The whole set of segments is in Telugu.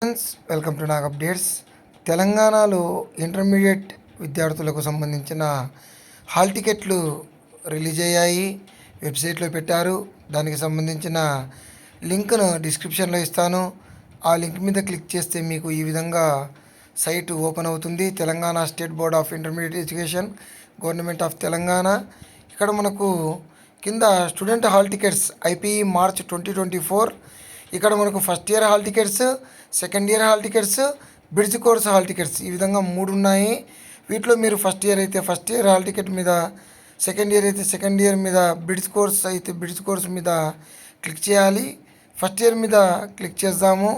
Friends, welcome to Nag updates. తెలంగాణలో ఇంటర్మీడియట్ విద్యార్థులకు సంబంధించిన హాల్ టికెట్లు రిలీజ్ అయ్యాయి. వెబ్సైట్లో పెట్టారు. దానికి సంబంధించిన లింక్ను డిస్క్రిప్షన్లో ఇస్తాను. ఆ లింక్ మీద క్లిక్ చేస్తే మీకు ఈ విధంగా సైట్ ఓపెన్ అవుతుంది. Telangana state board of intermediate education, government of Telangana. ఇక్కడ మనకు కింద student hall tickets IPE March 2024. ఇక్కడ మనకు first year hall tickets, second year hall tickets, bridge course hall tickets ఈ విధంగా 3 ఉన్నాయి. వీటిలో మీరు ఫస్ట్ ఇయర్ అయితే ఫస్ట్ ఇయర్ హాల్ టికెట్ మీద, సెకండ్ ఇయర్ అయితే సెకండ్ ఇయర్ మీద, బ్రిడ్జ్ కోర్స్ అయితే బ్రిడ్జ్ కోర్స్ మీద క్లిక్ చేయాలి. ఫస్ట్ ఇయర్ మీద క్లిక్ చేద్దాము.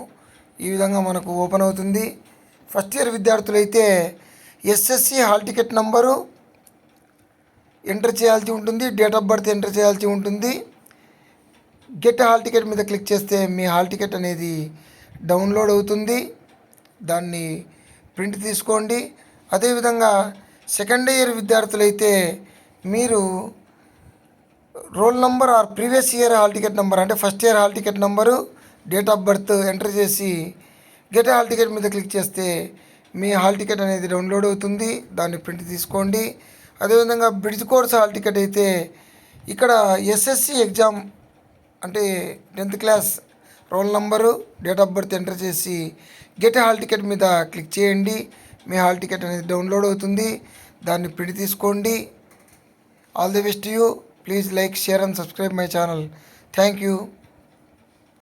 ఈ విధంగా మనకు ఓపెన్ అవుతుంది. ఫస్ట్ ఇయర్ విద్యార్థులు అయితే SSC hall ticket number enter చేయాల్సి ఉంటుంది. డేట్ ఆఫ్ బర్త్ ఎంటర్ చేయాల్సి ఉంటుంది. గెట్ హాల్ టికెట్ మీద క్లిక్ చేస్తే మీ హాల్ టికెట్ అనేది డౌన్లోడ్ అవుతుంది. దాన్ని ప్రింట్ తీసుకోండి. అదేవిధంగా సెకండ్ ఇయర్ విద్యార్థులైతే మీరు roll number or previous year hall ticket number, అంటే first year hall ticket number, date of birth enter చేసి గెట్ హాల్ టికెట్ మీద క్లిక్ చేస్తే మీ హాల్ టికెట్ అనేది డౌన్లోడ్ అవుతుంది. దాన్ని ప్రింట్ తీసుకోండి. అదేవిధంగా బ్రిడ్జ్ కోర్స్ హాల్ టికెట్ అయితే ఇక్కడ ఎస్ఎస్సి ఎగ్జామ్ అంటే 10th class roll number, date of birth enter చేసి గెట్ హాల్ టికెట్ మీద క్లిక్ చేయండి. మీ హాల్ టికెట్ అనేది డౌన్లోడ్ అవుతుంది. దాన్ని ప్రింట్ తీసుకోండి. All the best you. Please like, share and subscribe my channel. Thank you.